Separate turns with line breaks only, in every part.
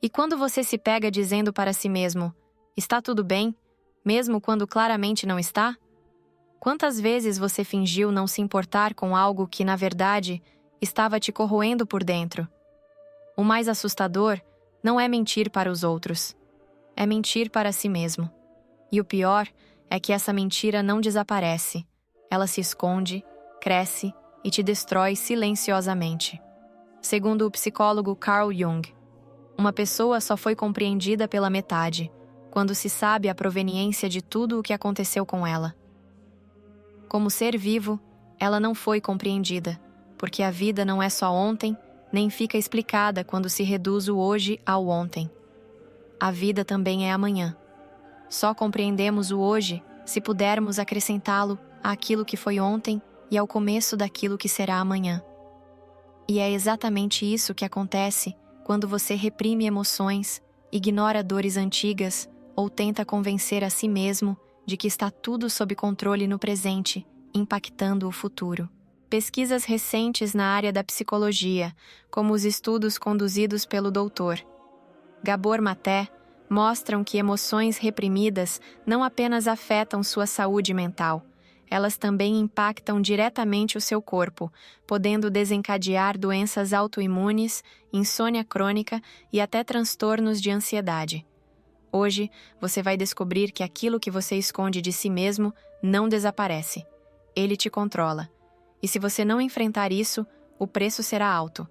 E quando você se pega dizendo para si mesmo, está tudo bem, mesmo quando claramente não está? Quantas vezes você fingiu não se importar com algo que, na verdade, estava te corroendo por dentro? O mais assustador não é mentir para os outros, é mentir para si mesmo. E o pior é que essa mentira não desaparece, ela se esconde, cresce e te destrói silenciosamente. Segundo o psicólogo Carl Jung, uma pessoa só foi compreendida pela metade, quando se sabe a proveniência de tudo o que aconteceu com ela. Como ser vivo, ela não foi compreendida, porque a vida não é só ontem, nem fica explicada quando se reduz o hoje ao ontem. A vida também é amanhã. Só compreendemos o hoje se pudermos acrescentá-lo àquilo que foi ontem e ao começo daquilo que será amanhã. E é exatamente isso que acontece quando você reprime emoções, ignora dores antigas ou tenta convencer a si mesmo de que está tudo sob controle no presente, impactando o futuro. Pesquisas recentes na área da psicologia, como os estudos conduzidos pelo Dr. Gabor Maté, mostram que emoções reprimidas não apenas afetam sua saúde mental, elas também impactam diretamente o seu corpo, podendo desencadear doenças autoimunes, insônia crônica e até transtornos de ansiedade. Hoje, você vai descobrir que aquilo que você esconde de si mesmo não desaparece. Ele te controla. E se você não enfrentar isso, o preço será alto.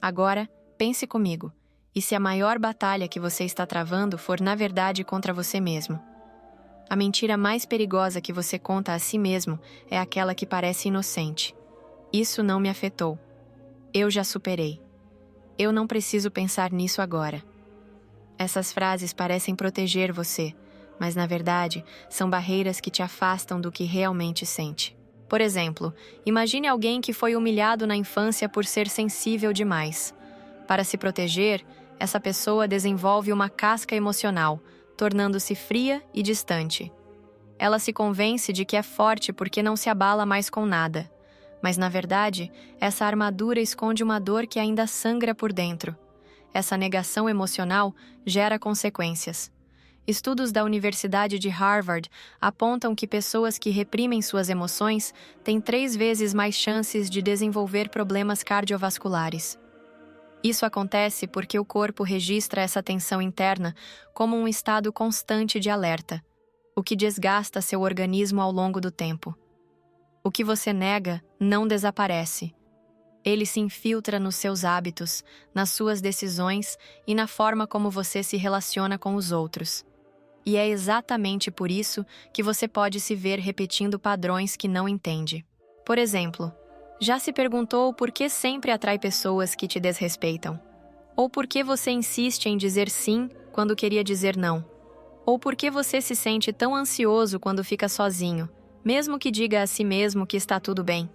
Agora, pense comigo. E se a maior batalha que você está travando for, na verdade, contra você mesmo? A mentira mais perigosa que você conta a si mesmo é aquela que parece inocente. Isso não me afetou. Eu já superei. Eu não preciso pensar nisso agora. Essas frases parecem proteger você, mas na verdade são barreiras que te afastam do que realmente sente. Por exemplo, imagine alguém que foi humilhado na infância por ser sensível demais. Para se proteger, essa pessoa desenvolve uma casca emocional, tornando-se fria e distante. Ela se convence de que é forte porque não se abala mais com nada. Mas, na verdade, essa armadura esconde uma dor que ainda sangra por dentro. Essa negação emocional gera consequências. Estudos da Universidade de Harvard apontam que pessoas que reprimem suas emoções têm 3 vezes mais chances de desenvolver problemas cardiovasculares. Isso acontece porque o corpo registra essa tensão interna como um estado constante de alerta, o que desgasta seu organismo ao longo do tempo. O que você nega não desaparece. Ele se infiltra nos seus hábitos, nas suas decisões e na forma como você se relaciona com os outros. E é exatamente por isso que você pode se ver repetindo padrões que não entende. Por exemplo, já se perguntou por que sempre atrai pessoas que te desrespeitam? Ou por que você insiste em dizer sim quando queria dizer não? Ou por que você se sente tão ansioso quando fica sozinho, mesmo que diga a si mesmo que está tudo bem?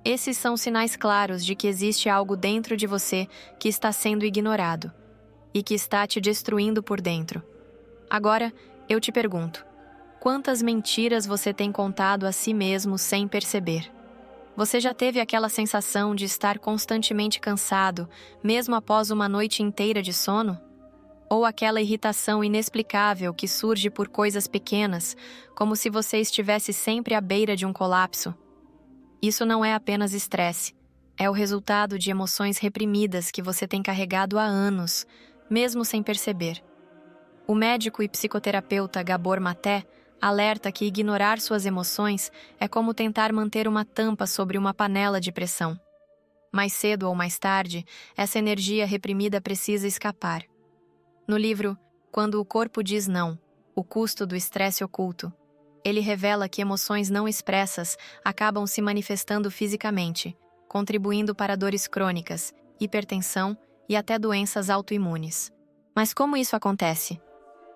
Esses são sinais claros de que existe algo dentro de você que está sendo ignorado e que está te destruindo por dentro. Agora, eu te pergunto, quantas mentiras você tem contado a si mesmo sem perceber? Você já teve aquela sensação de estar constantemente cansado, mesmo após uma noite inteira de sono? Ou aquela irritação inexplicável que surge por coisas pequenas, como se você estivesse sempre à beira de um colapso? Isso não é apenas estresse, é o resultado de emoções reprimidas que você tem carregado há anos, mesmo sem perceber. O médico e psicoterapeuta Gabor Maté alerta que ignorar suas emoções é como tentar manter uma tampa sobre uma panela de pressão. Mais cedo ou mais tarde, essa energia reprimida precisa escapar. No livro Quando o Corpo Diz Não, o custo do estresse oculto, ele revela que emoções não expressas acabam se manifestando fisicamente, contribuindo para dores crônicas, hipertensão e até doenças autoimunes. Mas como isso acontece?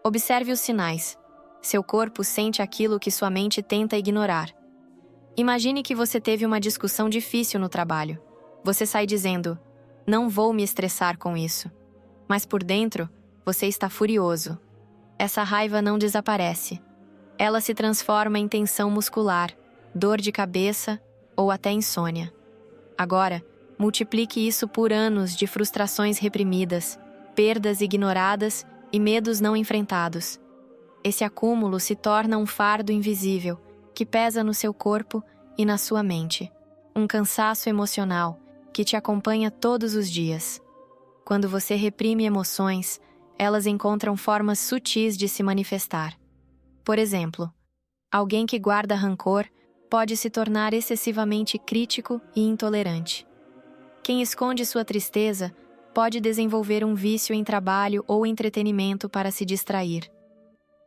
Observe os sinais. Seu corpo sente aquilo que sua mente tenta ignorar. Imagine que você teve uma discussão difícil no trabalho. Você sai dizendo, não vou me estressar com isso. Mas por dentro, você está furioso. Essa raiva não desaparece. Ela se transforma em tensão muscular, dor de cabeça ou até insônia. Agora, multiplique isso por anos de frustrações reprimidas, perdas ignoradas e medos não enfrentados. Esse acúmulo se torna um fardo invisível que pesa no seu corpo e na sua mente. Um cansaço emocional que te acompanha todos os dias. Quando você reprime emoções, elas encontram formas sutis de se manifestar. Por exemplo, alguém que guarda rancor pode se tornar excessivamente crítico e intolerante. Quem esconde sua tristeza pode desenvolver um vício em trabalho ou entretenimento para se distrair.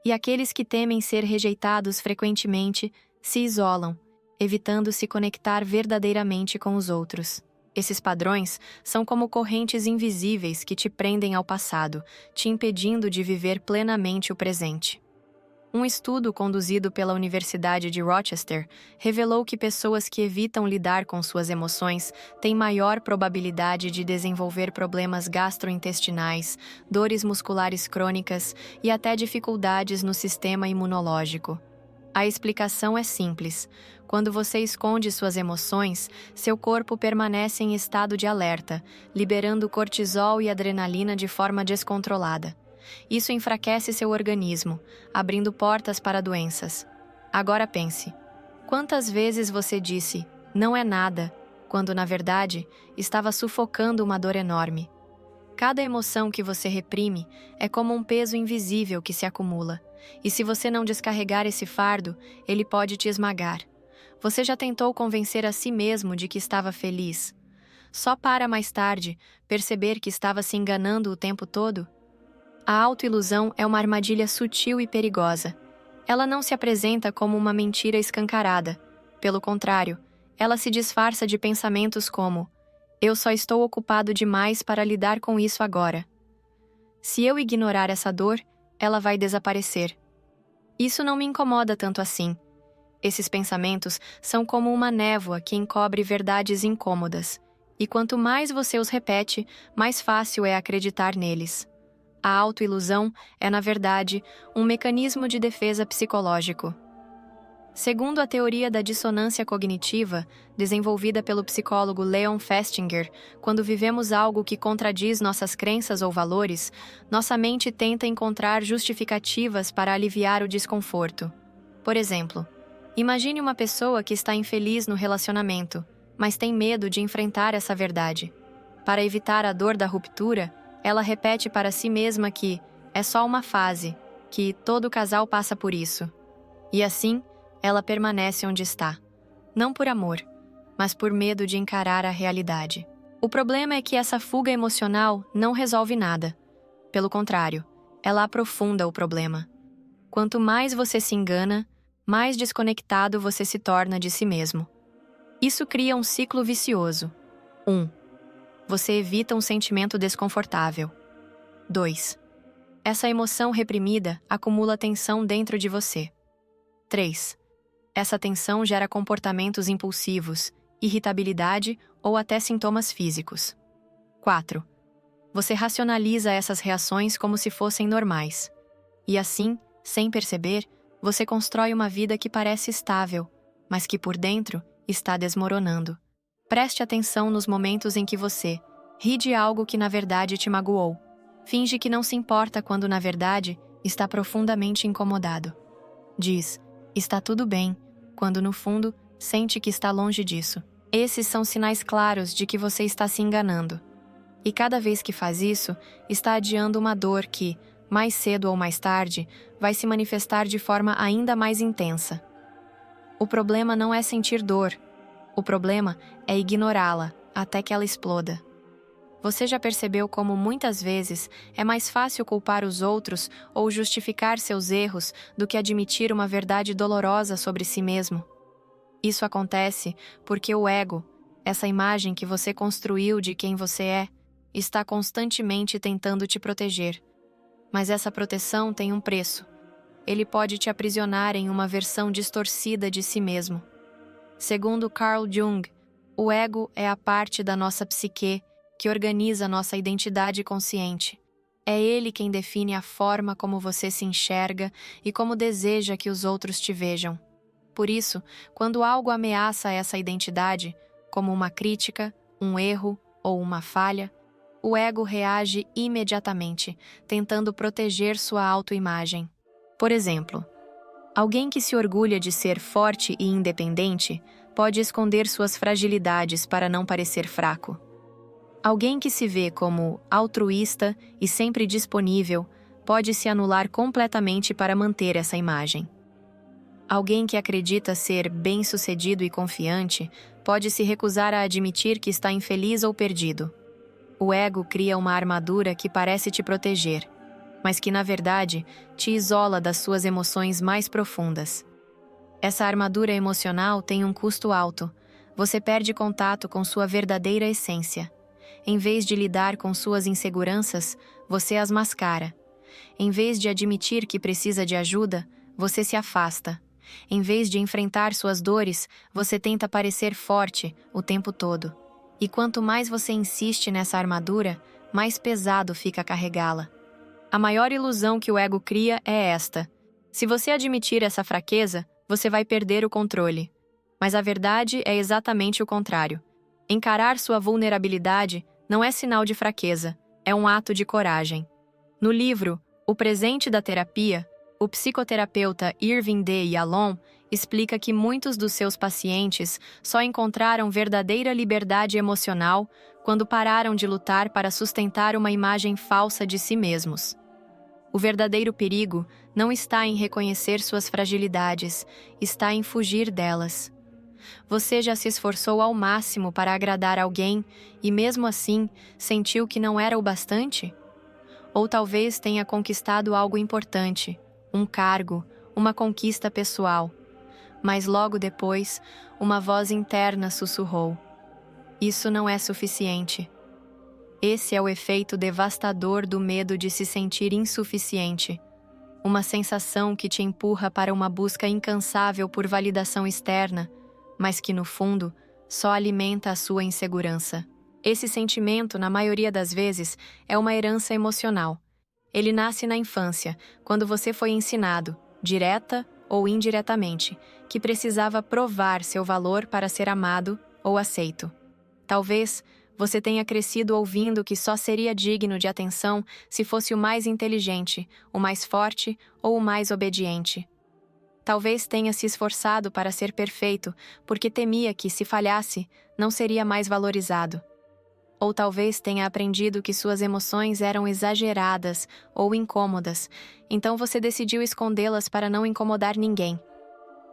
E aqueles que temem ser rejeitados frequentemente se isolam, evitando se conectar verdadeiramente com os outros. Esses padrões são como correntes invisíveis que te prendem ao passado, te impedindo de viver plenamente o presente. Um estudo conduzido pela Universidade de Rochester revelou que pessoas que evitam lidar com suas emoções têm maior probabilidade de desenvolver problemas gastrointestinais, dores musculares crônicas e até dificuldades no sistema imunológico. A explicação é simples. Quando você esconde suas emoções, seu corpo permanece em estado de alerta, liberando cortisol e adrenalina de forma descontrolada. Isso enfraquece seu organismo, abrindo portas para doenças. Agora pense: quantas vezes você disse, "não é nada", quando na verdade estava sufocando uma dor enorme? Cada emoção que você reprime é como um peso invisível que se acumula, e se você não descarregar esse fardo, ele pode te esmagar. Você já tentou convencer a si mesmo de que estava feliz? Só para mais tarde perceber que estava se enganando o tempo todo? A autoilusão é uma armadilha sutil e perigosa. Ela não se apresenta como uma mentira escancarada. Pelo contrário, ela se disfarça de pensamentos como: "Eu só estou ocupado demais para lidar com isso agora. Se eu ignorar essa dor, ela vai desaparecer. Isso não me incomoda tanto assim." Esses pensamentos são como uma névoa que encobre verdades incômodas, e quanto mais você os repete, mais fácil é acreditar neles. A autoilusão é, na verdade, um mecanismo de defesa psicológico. Segundo a teoria da dissonância cognitiva, desenvolvida pelo psicólogo Leon Festinger, quando vivemos algo que contradiz nossas crenças ou valores, nossa mente tenta encontrar justificativas para aliviar o desconforto. Por exemplo, imagine uma pessoa que está infeliz no relacionamento, mas tem medo de enfrentar essa verdade. Para evitar a dor da ruptura, ela repete para si mesma que é só uma fase, que todo casal passa por isso. E assim, ela permanece onde está. Não por amor, mas por medo de encarar a realidade. O problema é que essa fuga emocional não resolve nada. Pelo contrário, ela aprofunda o problema. Quanto mais você se engana, mais desconectado você se torna de si mesmo. Isso cria um ciclo vicioso. 1. Você evita um sentimento desconfortável. 2. Essa emoção reprimida acumula tensão dentro de você. 3. Essa tensão gera comportamentos impulsivos, irritabilidade ou até sintomas físicos. 4. Você racionaliza essas reações como se fossem normais. E assim, sem perceber, você constrói uma vida que parece estável, mas que por dentro está desmoronando. Preste atenção nos momentos em que você ri de algo que na verdade te magoou. Finge que não se importa quando na verdade está profundamente incomodado. Diz, "está tudo bem", quando no fundo sente que está longe disso. Esses são sinais claros de que você está se enganando. E cada vez que faz isso, está adiando uma dor que, mais cedo ou mais tarde, vai se manifestar de forma ainda mais intensa. O problema não é sentir dor. O problema é ignorá-la até que ela exploda. Você já percebeu como muitas vezes é mais fácil culpar os outros ou justificar seus erros do que admitir uma verdade dolorosa sobre si mesmo? Isso acontece porque o ego, essa imagem que você construiu de quem você é, está constantemente tentando te proteger. Mas essa proteção tem um preço. Ele pode te aprisionar em uma versão distorcida de si mesmo. Segundo Carl Jung, o ego é a parte da nossa psique que organiza nossa identidade consciente. É ele quem define a forma como você se enxerga e como deseja que os outros te vejam. Por isso, quando algo ameaça essa identidade, como uma crítica, um erro ou uma falha, O ego reage imediatamente, tentando proteger sua autoimagem. Por exemplo, alguém que se orgulha de ser forte e independente pode esconder suas fragilidades para não parecer fraco. Alguém que se vê como altruísta e sempre disponível pode se anular completamente para manter essa imagem. Alguém que acredita ser bem-sucedido e confiante pode se recusar a admitir que está infeliz ou perdido. O ego cria uma armadura que parece te proteger, mas que, na verdade, te isola das suas emoções mais profundas. Essa armadura emocional tem um custo alto. Você perde contato com sua verdadeira essência. Em vez de lidar com suas inseguranças, você as mascara. Em vez de admitir que precisa de ajuda, você se afasta. Em vez de enfrentar suas dores, você tenta parecer forte o tempo todo. E quanto mais você insiste nessa armadura, mais pesado fica carregá-la. A maior ilusão que o ego cria é esta: se você admitir essa fraqueza, você vai perder o controle. Mas a verdade é exatamente o contrário. Encarar sua vulnerabilidade não é sinal de fraqueza, é um ato de coragem. No livro O Presente da Terapia, o psicoterapeuta Irving D. Yalom explica que muitos dos seus pacientes só encontraram verdadeira liberdade emocional quando pararam de lutar para sustentar uma imagem falsa de si mesmos. O verdadeiro perigo não está em reconhecer suas fragilidades, está em fugir delas. Você já se esforçou ao máximo para agradar alguém e, mesmo assim, sentiu que não era o bastante? Ou talvez tenha conquistado algo importante, um cargo, uma conquista pessoal. Mas logo depois, uma voz interna sussurrou: isso não é suficiente. Esse é o efeito devastador do medo de se sentir insuficiente. Uma sensação que te empurra para uma busca incansável por validação externa, mas que, no fundo, só alimenta a sua insegurança. Esse sentimento, na maioria das vezes, é uma herança emocional. Ele nasce na infância, quando você foi ensinado, direta ou indiretamente, que precisava provar seu valor para ser amado ou aceito. Talvez você tenha crescido ouvindo que só seria digno de atenção se fosse o mais inteligente, o mais forte ou o mais obediente. Talvez tenha se esforçado para ser perfeito, porque temia que, se falhasse, não seria mais valorizado. Ou talvez tenha aprendido que suas emoções eram exageradas ou incômodas, então você decidiu escondê-las para não incomodar ninguém.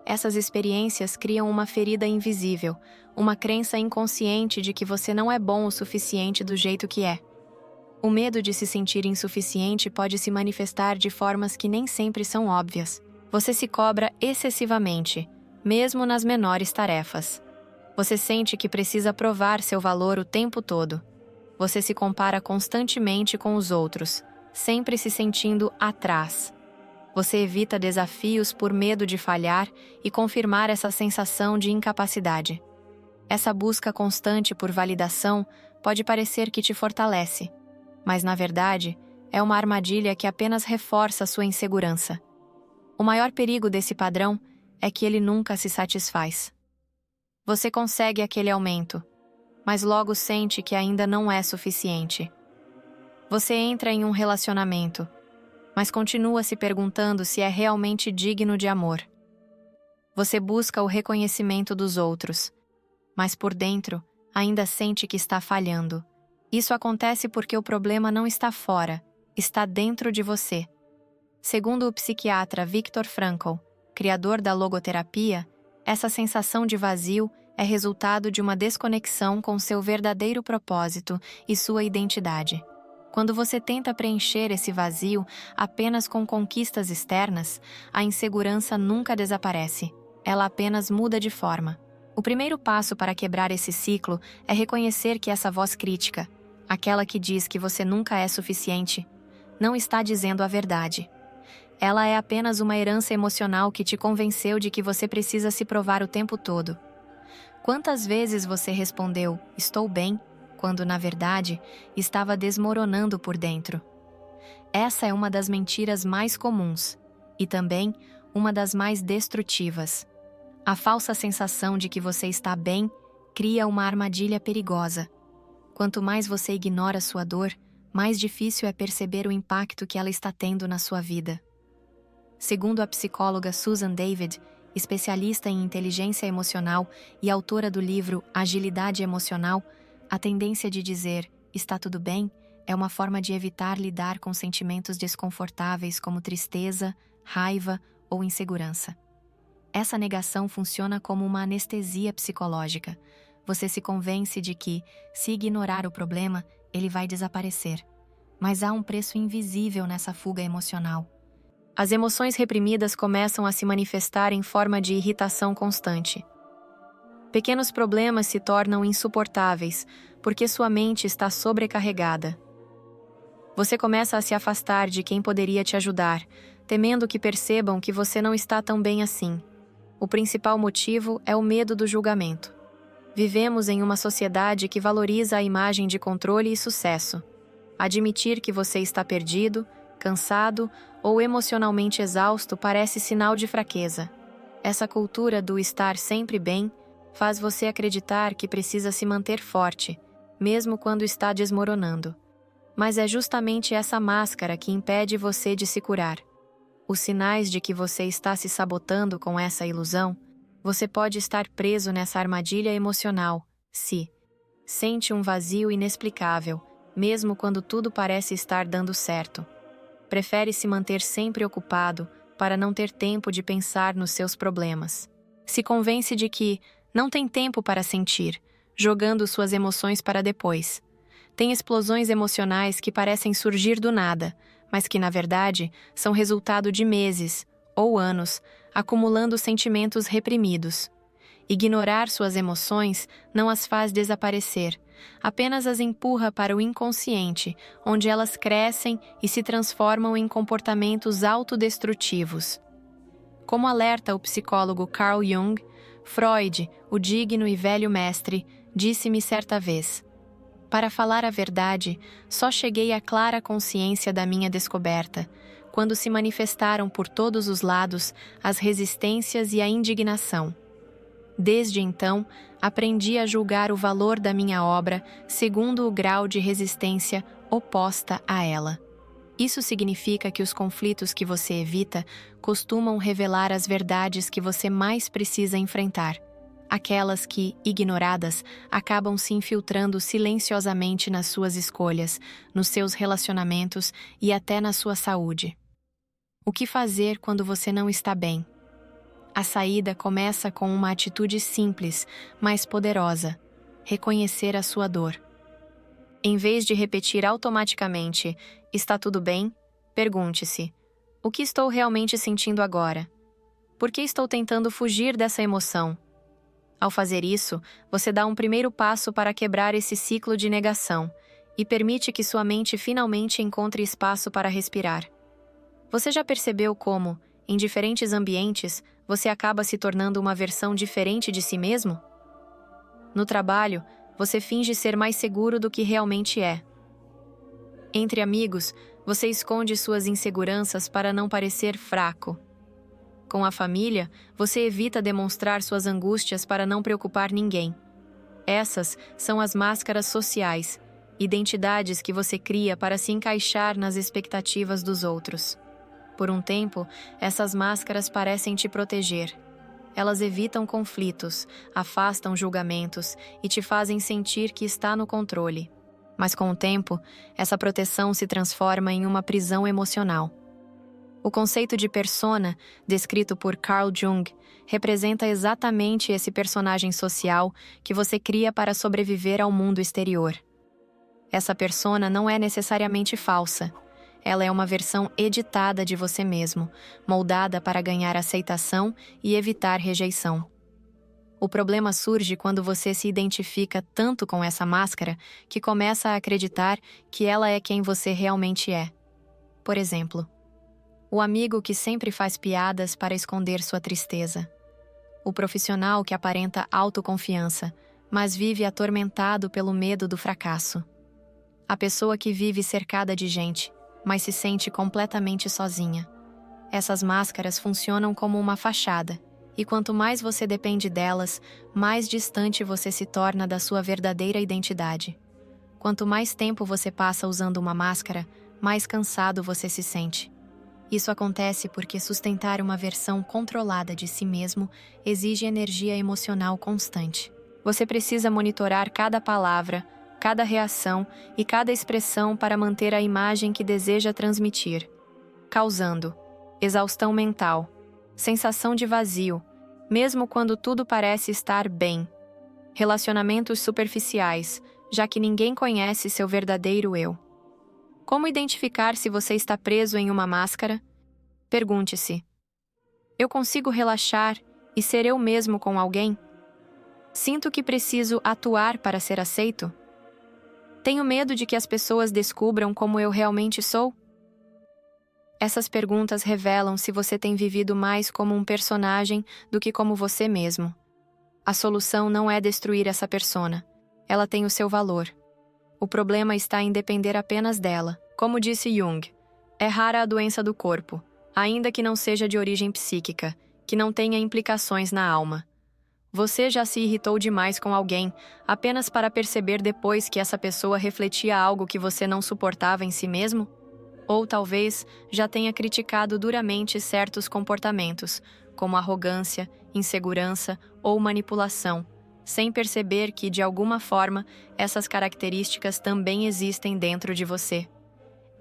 Essas experiências criam uma ferida invisível, uma crença inconsciente de que você não é bom o suficiente do jeito que é. O medo de se sentir insuficiente pode se manifestar de formas que nem sempre são óbvias. Você se cobra excessivamente, mesmo nas menores tarefas. Você sente que precisa provar seu valor o tempo todo. Você se compara constantemente com os outros, sempre se sentindo atrás. Você evita desafios por medo de falhar e confirmar essa sensação de incapacidade. Essa busca constante por validação pode parecer que te fortalece, mas, na verdade, é uma armadilha que apenas reforça sua insegurança. O maior perigo desse padrão é que ele nunca se satisfaz. Você consegue aquele aumento, mas logo sente que ainda não é suficiente. Você entra em um relacionamento, mas continua se perguntando se é realmente digno de amor. Você busca o reconhecimento dos outros, mas por dentro ainda sente que está falhando. Isso acontece porque o problema não está fora, está dentro de você. Segundo o psiquiatra Viktor Frankl, criador da logoterapia, essa sensação de vazio é resultado de uma desconexão com seu verdadeiro propósito e sua identidade. Quando você tenta preencher esse vazio apenas com conquistas externas, a insegurança nunca desaparece, ela apenas muda de forma. O primeiro passo para quebrar esse ciclo é reconhecer que essa voz crítica, aquela que diz que você nunca é suficiente, não está dizendo a verdade. Ela é apenas uma herança emocional que te convenceu de que você precisa se provar o tempo todo. Quantas vezes você respondeu, "Estou bem", quando, na verdade, estava desmoronando por dentro? Essa é uma das mentiras mais comuns, e também uma das mais destrutivas. A falsa sensação de que você está bem cria uma armadilha perigosa. Quanto mais você ignora sua dor, mais difícil é perceber o impacto que ela está tendo na sua vida. Segundo a psicóloga Susan David, especialista em inteligência emocional e autora do livro Agilidade Emocional, a tendência de dizer "está tudo bem" é uma forma de evitar lidar com sentimentos desconfortáveis como tristeza, raiva ou insegurança. Essa negação funciona como uma anestesia psicológica. Você se convence de que, se ignorar o problema, ele vai desaparecer. Mas há um preço invisível nessa fuga emocional. As emoções reprimidas começam a se manifestar em forma de irritação constante. Pequenos problemas se tornam insuportáveis, porque sua mente está sobrecarregada. Você começa a se afastar de quem poderia te ajudar, temendo que percebam que você não está tão bem assim. O principal motivo é o medo do julgamento. Vivemos em uma sociedade que valoriza a imagem de controle e sucesso. Admitir que você está perdido, cansado ou emocionalmente exausto parece sinal de fraqueza. Essa cultura do estar sempre bem faz você acreditar que precisa se manter forte, mesmo quando está desmoronando. Mas é justamente essa máscara que impede você de se curar. Os sinais de que você está se sabotando com essa ilusão, você pode estar preso nessa armadilha emocional, se sente um vazio inexplicável, mesmo quando tudo parece estar dando certo. Prefere se manter sempre ocupado para não ter tempo de pensar nos seus problemas. Se convence de que não tem tempo para sentir, jogando suas emoções para depois. Tem explosões emocionais que parecem surgir do nada, mas que, na verdade, são resultado de meses ou anos acumulando sentimentos reprimidos. Ignorar suas emoções não as faz desaparecer, apenas as empurra para o inconsciente, onde elas crescem e se transformam em comportamentos autodestrutivos. Como alerta o psicólogo Carl Jung, Freud, o digno e velho mestre, disse-me certa vez: "Para falar a verdade, só cheguei à clara consciência da minha descoberta, quando se manifestaram por todos os lados as resistências e a indignação. Desde então, aprendi a julgar o valor da minha obra segundo o grau de resistência oposta a ela. Isso significa que os conflitos que você evita costumam revelar as verdades que você mais precisa enfrentar, aquelas que, ignoradas, acabam se infiltrando silenciosamente nas suas escolhas, nos seus relacionamentos e até na sua saúde. O que fazer quando você não está bem? A saída começa com uma atitude simples, mas poderosa: reconhecer a sua dor. Em vez de repetir automaticamente "está tudo bem?", pergunte-se: o que estou realmente sentindo agora? Por que estou tentando fugir dessa emoção? Ao fazer isso, você dá um primeiro passo para quebrar esse ciclo de negação e permite que sua mente finalmente encontre espaço para respirar. Você já percebeu como, em diferentes ambientes, você acaba se tornando uma versão diferente de si mesmo? No trabalho, você finge ser mais seguro do que realmente é. Entre amigos, você esconde suas inseguranças para não parecer fraco. Com a família, você evita demonstrar suas angústias para não preocupar ninguém. Essas são as máscaras sociais, identidades que você cria para se encaixar nas expectativas dos outros. Por um tempo, essas máscaras parecem te proteger. Elas evitam conflitos, afastam julgamentos e te fazem sentir que está no controle. Mas com o tempo, essa proteção se transforma em uma prisão emocional. O conceito de persona, descrito por Carl Jung, representa exatamente esse personagem social que você cria para sobreviver ao mundo exterior. Essa persona não é necessariamente falsa. Ela é uma versão editada de você mesmo, moldada para ganhar aceitação e evitar rejeição. O problema surge quando você se identifica tanto com essa máscara que começa a acreditar que ela é quem você realmente é. Por exemplo, o amigo que sempre faz piadas para esconder sua tristeza. O profissional que aparenta autoconfiança, mas vive atormentado pelo medo do fracasso. A pessoa que vive cercada de gente, mas se sente completamente sozinha. Essas máscaras funcionam como uma fachada, e quanto mais você depende delas, mais distante você se torna da sua verdadeira identidade. Quanto mais tempo você passa usando uma máscara, mais cansado você se sente. Isso acontece porque sustentar uma versão controlada de si mesmo exige energia emocional constante. Você precisa monitorar cada palavra, cada reação e cada expressão para manter a imagem que deseja transmitir, causando exaustão mental, sensação de vazio, mesmo quando tudo parece estar bem. Relacionamentos superficiais, já que ninguém conhece seu verdadeiro eu. Como identificar se você está preso em uma máscara? Pergunte-se: eu consigo relaxar e ser eu mesmo com alguém? Sinto que preciso atuar para ser aceito? Tenho medo de que as pessoas descubram como eu realmente sou? Essas perguntas revelam se você tem vivido mais como um personagem do que como você mesmo. A solução não é destruir essa persona. Ela tem o seu valor. O problema está em depender apenas dela. Como disse Jung, é rara a doença do corpo, ainda que não seja de origem psíquica, que não tenha implicações na alma. Você já se irritou demais com alguém apenas para perceber depois que essa pessoa refletia algo que você não suportava em si mesmo? Ou talvez já tenha criticado duramente certos comportamentos, como arrogância, insegurança ou manipulação, sem perceber que, de alguma forma, essas características também existem dentro de você.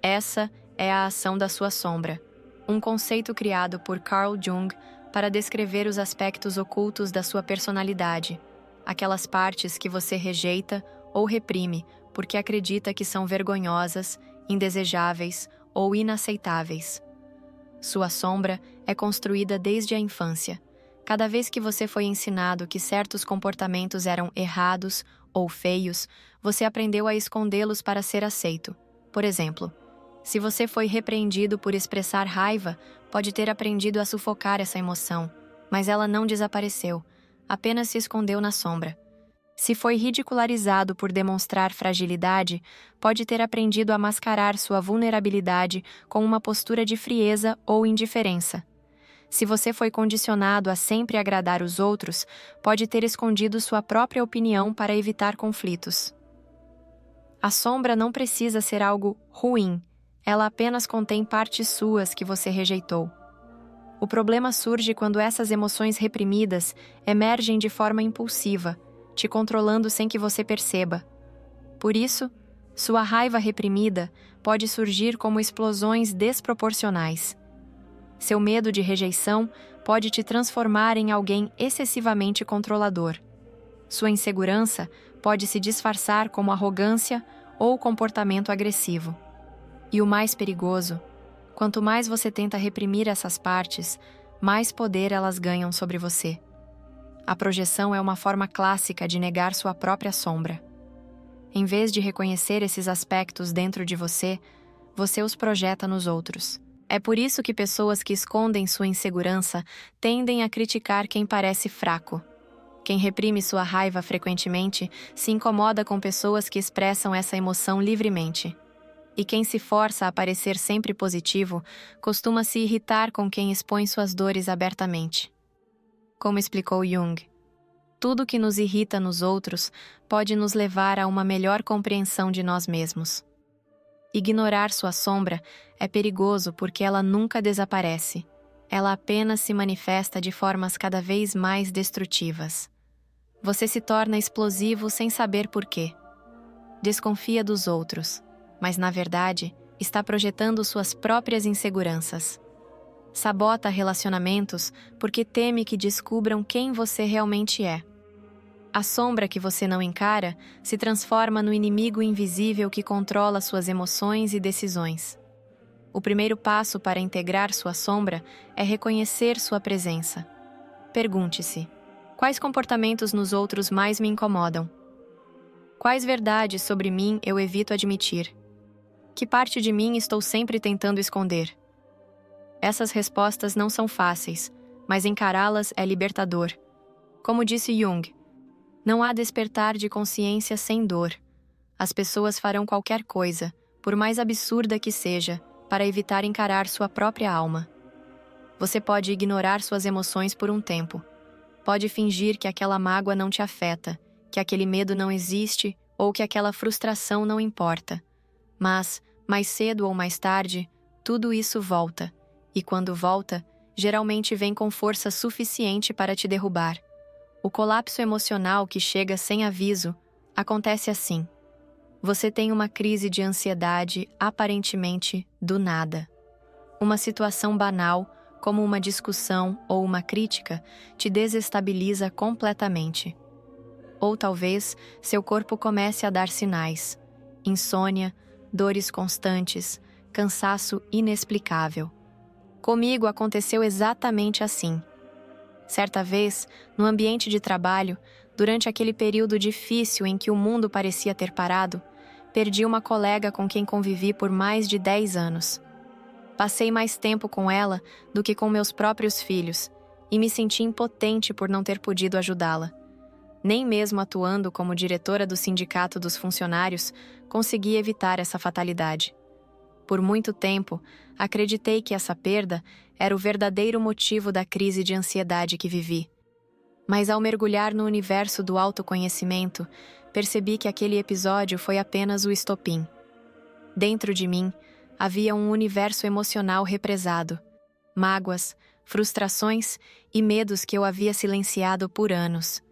Essa é a ação da sua sombra, um conceito criado por Carl Jung para descrever os aspectos ocultos da sua personalidade, aquelas partes que você rejeita ou reprime porque acredita que são vergonhosas, indesejáveis ou inaceitáveis. Sua sombra é construída desde a infância. Cada vez que você foi ensinado que certos comportamentos eram errados ou feios, você aprendeu a escondê-los para ser aceito. Por exemplo, se você foi repreendido por expressar raiva, pode ter aprendido a sufocar essa emoção, mas ela não desapareceu, apenas se escondeu na sombra. Se foi ridicularizado por demonstrar fragilidade, pode ter aprendido a mascarar sua vulnerabilidade com uma postura de frieza ou indiferença. Se você foi condicionado a sempre agradar os outros, pode ter escondido sua própria opinião para evitar conflitos. A sombra não precisa ser algo ruim, ela apenas contém partes suas que você rejeitou. O problema surge quando essas emoções reprimidas emergem de forma impulsiva, te controlando sem que você perceba. Por isso, sua raiva reprimida pode surgir como explosões desproporcionais. Seu medo de rejeição pode te transformar em alguém excessivamente controlador. Sua insegurança pode se disfarçar como arrogância ou comportamento agressivo. E o mais perigoso, quanto mais você tenta reprimir essas partes, mais poder elas ganham sobre você. A projeção é uma forma clássica de negar sua própria sombra. Em vez de reconhecer esses aspectos dentro de você, você os projeta nos outros. É por isso que pessoas que escondem sua insegurança tendem a criticar quem parece fraco. Quem reprime sua raiva frequentemente se incomoda com pessoas que expressam essa emoção livremente. E quem se força a parecer sempre positivo costuma se irritar com quem expõe suas dores abertamente. Como explicou Jung, tudo que nos irrita nos outros pode nos levar a uma melhor compreensão de nós mesmos. Ignorar sua sombra é perigoso porque ela nunca desaparece. Ela apenas se manifesta de formas cada vez mais destrutivas. Você se torna explosivo sem saber por quê. Desconfia dos outros, mas na verdade está projetando suas próprias inseguranças. Sabota relacionamentos porque teme que descubram quem você realmente é. A sombra que você não encara se transforma no inimigo invisível que controla suas emoções e decisões. O primeiro passo para integrar sua sombra é reconhecer sua presença. Pergunte-se: quais comportamentos nos outros mais me incomodam? Quais verdades sobre mim eu evito admitir? Que parte de mim estou sempre tentando esconder? Essas respostas não são fáceis, mas encará-las é libertador. Como disse Jung, não há despertar de consciência sem dor. As pessoas farão qualquer coisa, por mais absurda que seja, para evitar encarar sua própria alma. Você pode ignorar suas emoções por um tempo. Pode fingir que aquela mágoa não te afeta, que aquele medo não existe ou que aquela frustração não importa. Mas, mais cedo ou mais tarde, tudo isso volta, e quando volta, geralmente vem com força suficiente para te derrubar. O colapso emocional que chega sem aviso acontece assim. Você tem uma crise de ansiedade aparentemente do nada. Uma situação banal, como uma discussão ou uma crítica, te desestabiliza completamente. Ou talvez seu corpo comece a dar sinais: insônia, dores constantes, cansaço inexplicável. Comigo aconteceu exatamente assim. Certa vez, no ambiente de trabalho, durante aquele período difícil em que o mundo parecia ter parado, perdi uma colega com quem convivi por mais de 10 anos. Passei mais tempo com ela do que com meus próprios filhos e me senti impotente por não ter podido ajudá-la. Nem mesmo atuando como diretora do sindicato dos funcionários, consegui evitar essa fatalidade. Por muito tempo, acreditei que essa perda era o verdadeiro motivo da crise de ansiedade que vivi. Mas ao mergulhar no universo do autoconhecimento, percebi que aquele episódio foi apenas o estopim. Dentro de mim, havia um universo emocional represado, mágoas, frustrações e medos que eu havia silenciado por anos.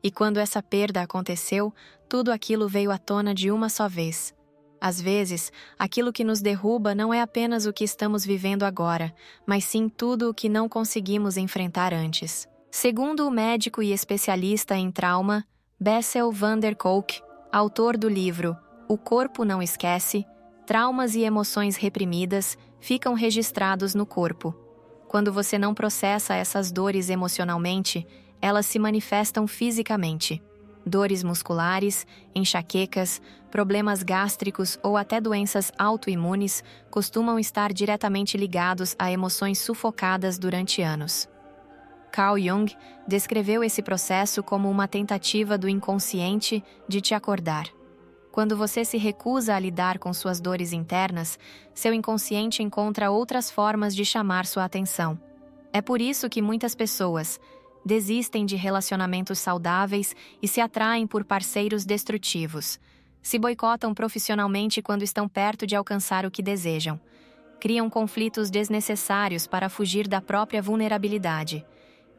E quando essa perda aconteceu, tudo aquilo veio à tona de uma só vez. Às vezes, aquilo que nos derruba não é apenas o que estamos vivendo agora, mas sim tudo o que não conseguimos enfrentar antes. Segundo o médico e especialista em trauma, Bessel van der Kolk, autor do livro O Corpo Não Esquece, traumas e emoções reprimidas ficam registrados no corpo. Quando você não processa essas dores emocionalmente, elas se manifestam fisicamente. Dores musculares, enxaquecas, problemas gástricos ou até doenças autoimunes costumam estar diretamente ligados a emoções sufocadas durante anos. Carl Jung descreveu esse processo como uma tentativa do inconsciente de te acordar. Quando você se recusa a lidar com suas dores internas, seu inconsciente encontra outras formas de chamar sua atenção. É por isso que muitas pessoas desistem de relacionamentos saudáveis e se atraem por parceiros destrutivos. Se boicotam profissionalmente quando estão perto de alcançar o que desejam. Criam conflitos desnecessários para fugir da própria vulnerabilidade.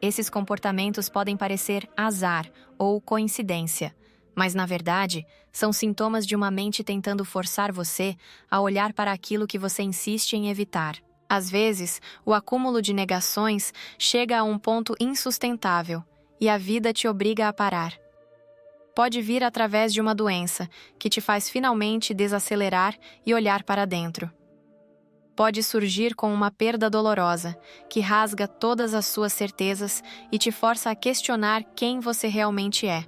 Esses comportamentos podem parecer azar ou coincidência, mas, na verdade, são sintomas de uma mente tentando forçar você a olhar para aquilo que você insiste em evitar. Às vezes, o acúmulo de negações chega a um ponto insustentável e a vida te obriga a parar. Pode vir através de uma doença, que te faz finalmente desacelerar e olhar para dentro. Pode surgir com uma perda dolorosa, que rasga todas as suas certezas e te força a questionar quem você realmente é.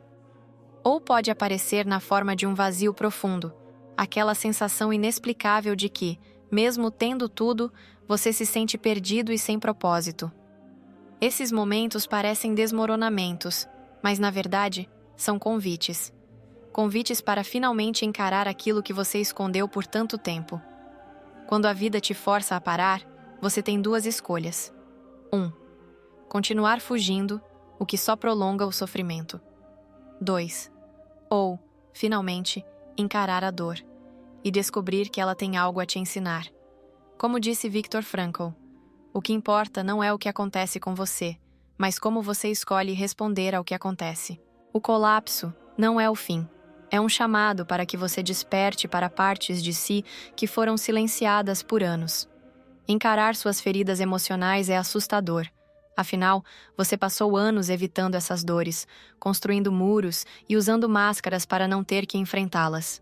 Ou pode aparecer na forma de um vazio profundo, aquela sensação inexplicável de que, mesmo tendo tudo, você se sente perdido e sem propósito. Esses momentos parecem desmoronamentos, mas na verdade, são convites. Convites para finalmente encarar aquilo que você escondeu por tanto tempo. Quando a vida te força a parar, você tem duas escolhas. 1. Continuar fugindo, o que só prolonga o sofrimento. 2. Ou, finalmente, encarar a dor e descobrir que ela tem algo a te ensinar. Como disse Viktor Frankl, o que importa não é o que acontece com você, mas como você escolhe responder ao que acontece. O colapso não é o fim. É um chamado para que você desperte para partes de si que foram silenciadas por anos. Encarar suas feridas emocionais é assustador. Afinal, você passou anos evitando essas dores, construindo muros e usando máscaras para não ter que enfrentá-las.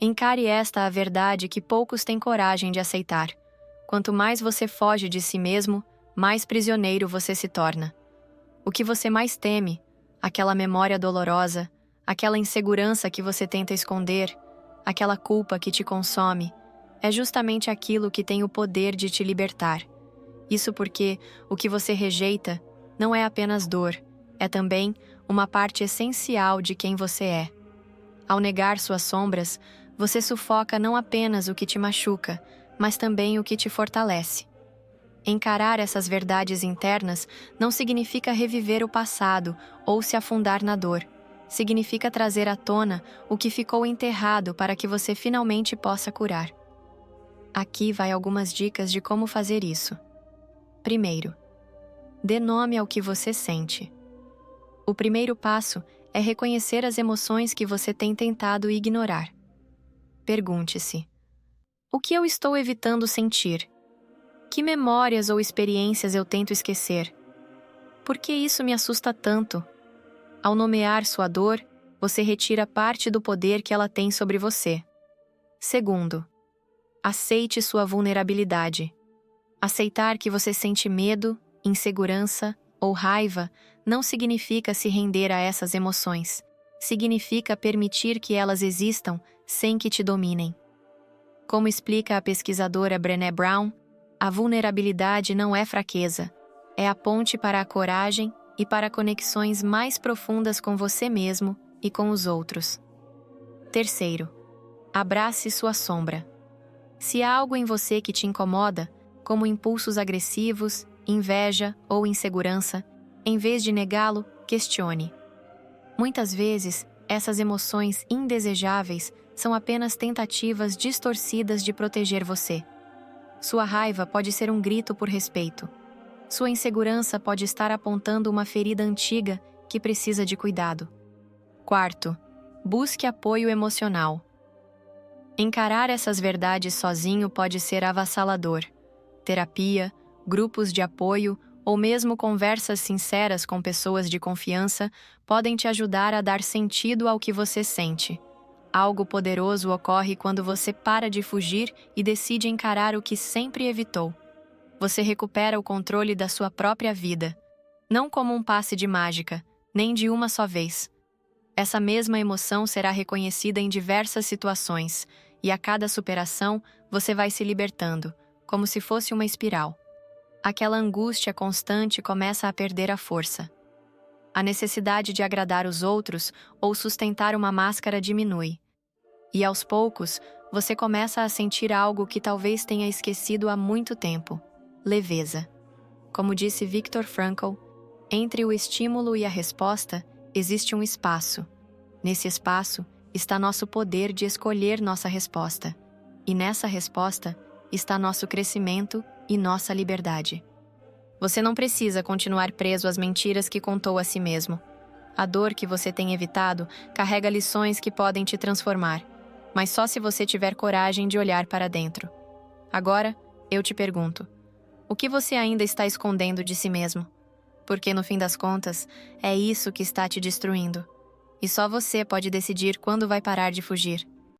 Encare esta a verdade que poucos têm coragem de aceitar. Quanto mais você foge de si mesmo, mais prisioneiro você se torna. O que você mais teme, aquela memória dolorosa, aquela insegurança que você tenta esconder, aquela culpa que te consome, é justamente aquilo que tem o poder de te libertar. Isso porque o que você rejeita não é apenas dor, é também uma parte essencial de quem você é. Ao negar suas sombras, você sufoca não apenas o que te machuca, mas também o que te fortalece. Encarar essas verdades internas não significa reviver o passado ou se afundar na dor. significa trazer à tona o que ficou enterrado para que você finalmente possa curar. Aqui vai algumas dicas de como fazer isso. Primeiro, dê nome ao que você sente. O primeiro passo é reconhecer as emoções que você tem tentado ignorar. Pergunte-se: o que eu estou evitando sentir? Que memórias ou experiências eu tento esquecer? Por que isso me assusta tanto? Ao nomear sua dor, você retira parte do poder que ela tem sobre você. Segundo, aceite sua vulnerabilidade. Aceitar que você sente medo, insegurança ou raiva não significa se render a essas emoções. Significa permitir que elas existam sem que te dominem. Como explica a pesquisadora Brené Brown, a vulnerabilidade não é fraqueza, é a ponte para a coragem e para conexões mais profundas com você mesmo e com os outros. Terceiro, abrace sua sombra. Se há algo em você que te incomoda, como impulsos agressivos, inveja ou insegurança, em vez de negá-lo, questione. Muitas vezes, essas emoções indesejáveis são apenas tentativas distorcidas de proteger você. Sua raiva pode ser um grito por respeito. Sua insegurança pode estar apontando uma ferida antiga que precisa de cuidado. Quarto, busque apoio emocional. Encarar essas verdades sozinho pode ser avassalador. Terapia, grupos de apoio ou mesmo conversas sinceras com pessoas de confiança podem te ajudar a dar sentido ao que você sente. Algo poderoso ocorre quando você para de fugir e decide encarar o que sempre evitou. Você recupera o controle da sua própria vida, não como um passe de mágica, nem de uma só vez. Essa mesma emoção será reconhecida em diversas situações, e a cada superação você vai se libertando, como se fosse uma espiral. Aquela angústia constante começa a perder a força. A necessidade de agradar os outros ou sustentar uma máscara diminui. E aos poucos, você começa a sentir algo que talvez tenha esquecido há muito tempo: leveza. Como disse Viktor Frankl, entre o estímulo e a resposta existe um espaço. Nesse espaço está nosso poder de escolher nossa resposta. E nessa resposta está nosso crescimento e nossa liberdade. Você não precisa continuar preso às mentiras que contou a si mesmo. A dor que você tem evitado carrega lições que podem te transformar, mas só se você tiver coragem de olhar para dentro. Agora, eu te pergunto: o que você ainda está escondendo de si mesmo? Porque, no fim das contas, é isso que está te destruindo. E só você pode decidir quando vai parar de fugir.